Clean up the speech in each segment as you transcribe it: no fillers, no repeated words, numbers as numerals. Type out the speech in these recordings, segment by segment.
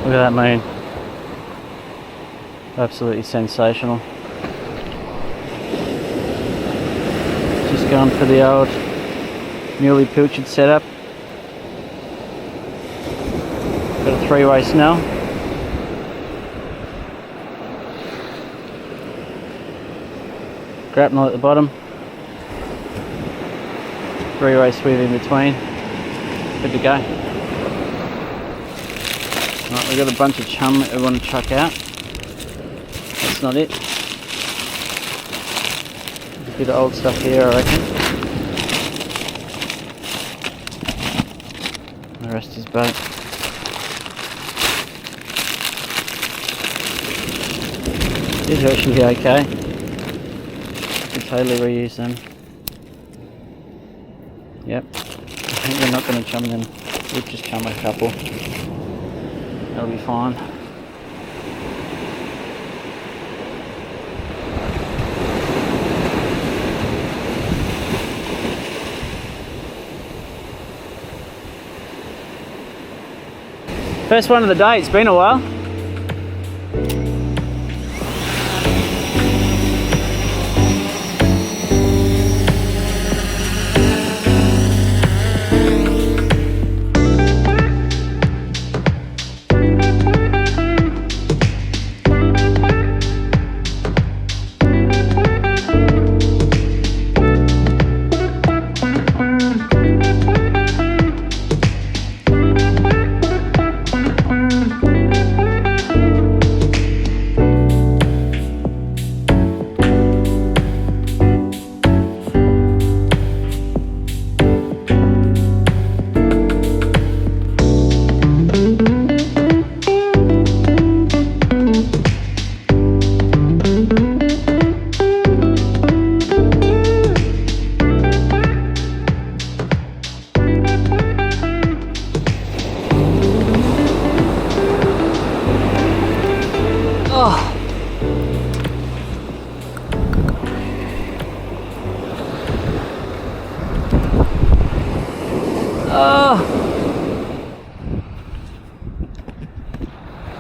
Look at that moon. Absolutely sensational. Just going for the old muley pilchard setup. Got a three-way snell. Grapnel at the bottom. Three-way sweep in between. Good to go. Right, we've got a bunch of chum that we want to chuck out. That's not it. There's a bit of old stuff here, I reckon. The rest is bait. These are actually okay. We can totally reuse them. Yep. I think we're not going to chum them. We'll just chum a couple. That'll be fine. First one of the day, it's been a while.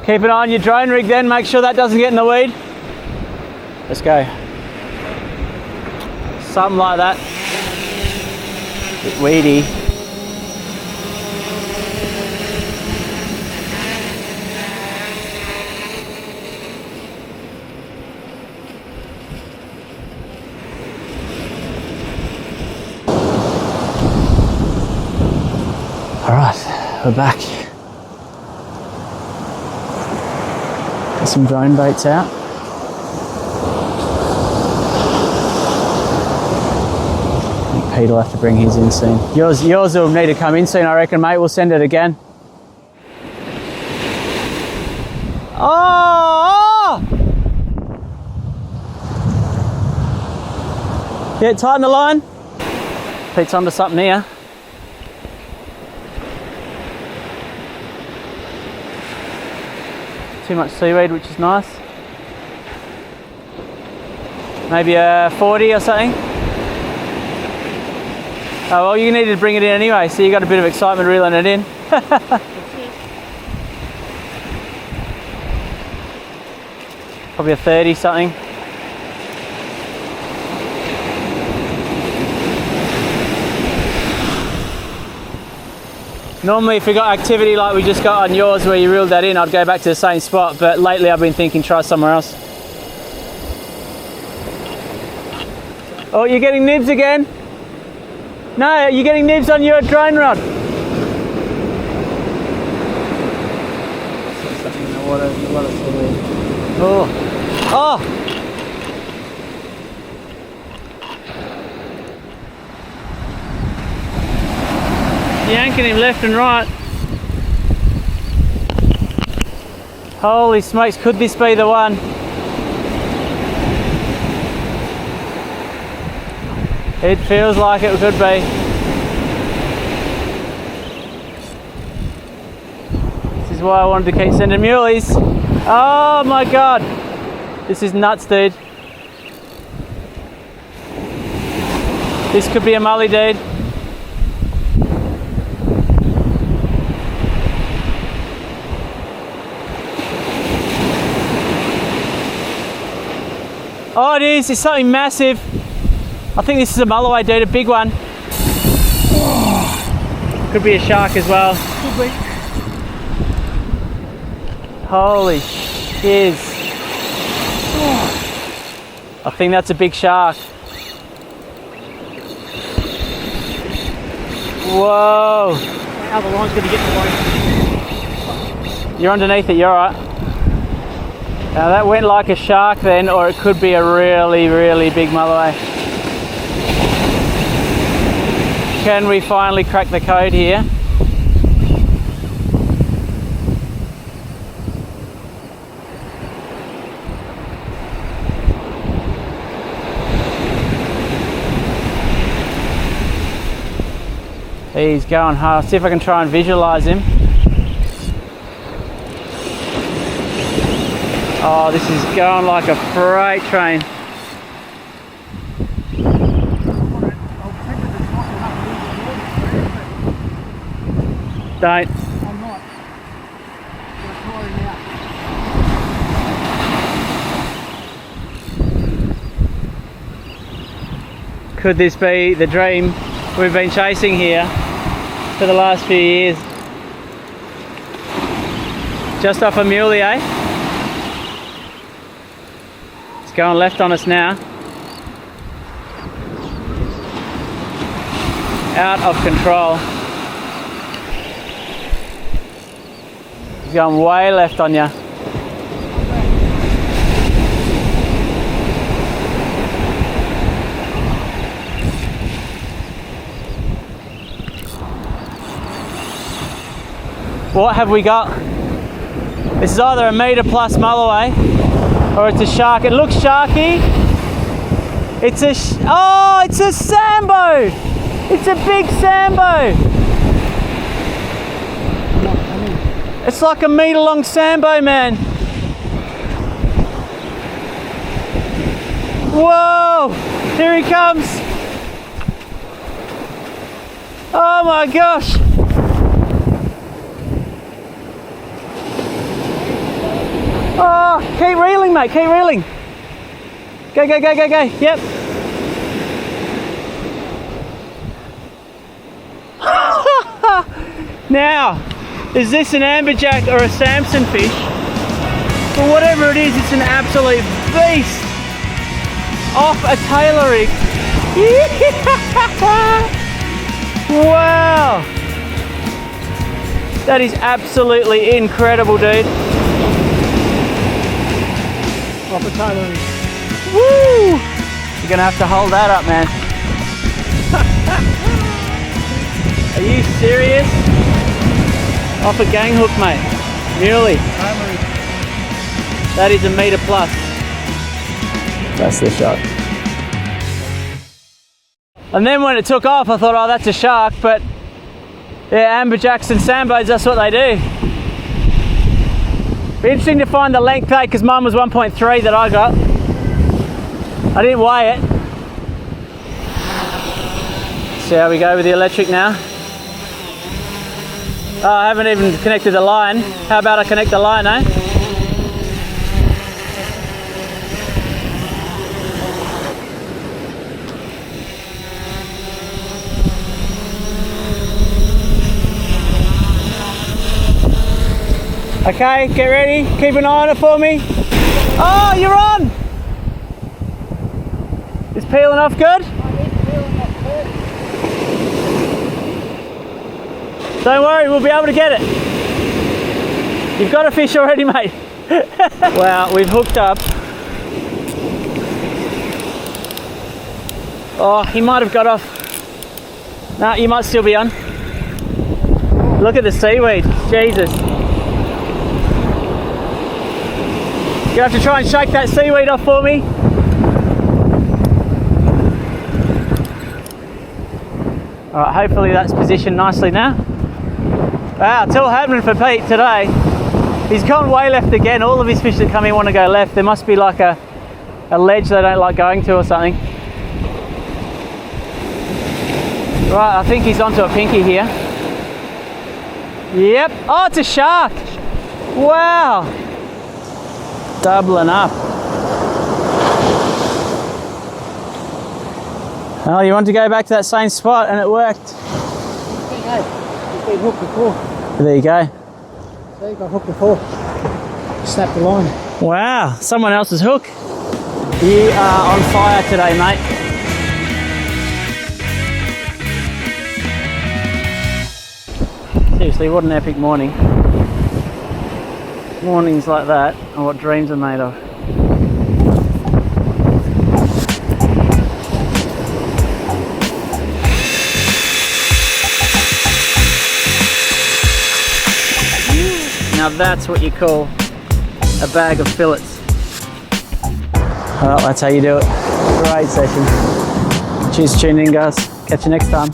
Keep an eye on your drone rig then, make sure that doesn't get in the weed. Let's go. Something like that. Bit weedy. All right, we're back. Get some drone baits out. I think Pete will have to bring his in soon. Yours will need to come in soon, I reckon, mate. We'll send it again. Oh! Yeah, tighten the line. Pete's onto something here. Too much seaweed, which is nice. Maybe a 40 or something. Oh well, you needed to bring it in anyway, so you got a bit of excitement reeling it in. Probably a 30 something. Normally if we got activity like we just got on yours where you reeled that in, I'd go back to the same spot, but lately I've been thinking try somewhere else. Oh, you're getting nibs again? No, you're getting nibs on your drone rod. Something in the water, oh, oh! Yanking him left and right. Holy smokes, could this be the one? It feels like it could be. This is why I wanted to keep sending muleys. Oh my god. This is nuts, dude. This could be a mully, dude. it is. It's something massive. I think this is a mulloway, dude, a big one. Could be a shark as well. Could be. Holy shiz. I think that's a big shark. Whoa. Now the line's going to get in the way. You're underneath it, you're alright. Now that went like a shark then, or it could be a really, really big mulloway. Can we finally crack the code here? He's going hard. See if I can try and visualize him. Oh, this is going like a freight train. Don't. I'm not. I'm trying out. Could this be the dream we've been chasing here for the last few years? Just off a muley, eh? It's going left on us now. Out of control. He's going way left on you. What have we got? This is either a metre plus mulloway or it's a shark. It looks sharky. It's a oh, it's a sambo. It's a big sambo. It's like a metre long sambo, man. Whoa! Here he comes. Oh my gosh. Oh, keep reeling, mate, keep reeling. Go, go, go, go, go. Yep. Now, is this an amberjack or a Samson fish? But whatever it is, it's an absolute beast. Off a tailor rig. Wow. That is absolutely incredible, dude. Off a tailor rig. Woo! You're gonna have to hold that up, man. Are you serious? Off a gang hook, mate. Muley. That is a metre plus. That's the shark. And then when it took off, I thought, oh, that's a shark, but yeah, amberjacks and sambos, that's what they do. Be interesting to find the length, eh? Because mine was 1.3 that I got. I didn't weigh it. See how we go with the electric now. Oh, I haven't even connected the line. How about I connect the line, eh? Okay, get ready. Keep an eye on it for me. Oh, you're on! Is peeling off good? Don't worry, we'll be able to get it. You've got a fish already, mate. Wow, we've hooked up. Oh, he might have got off. No, you might still be on. Look at the seaweed, Jesus. You have to try and shake that seaweed off for me. All right, hopefully that's positioned nicely now. Wow, it's all happening for Pete today. He's gone way left again. All of his fish that come in want to go left. There must be like a ledge they don't like going to or something. Right, I think he's onto a pinky here. Yep. Oh, it's a shark. Wow. Doubling up. Oh, you want to go back to that same spot and it worked. Hey, you've been hooked before. There you go. See, got hooked before. Snapped the line. Wow, someone else's hook. You are on fire today, mate. Seriously, what an epic morning. Mornings like that are what dreams are made of. Now that's what you call a bag of fillets. Well, that's how you do it. Great session. Cheers for tuning in, guys. Catch you next time.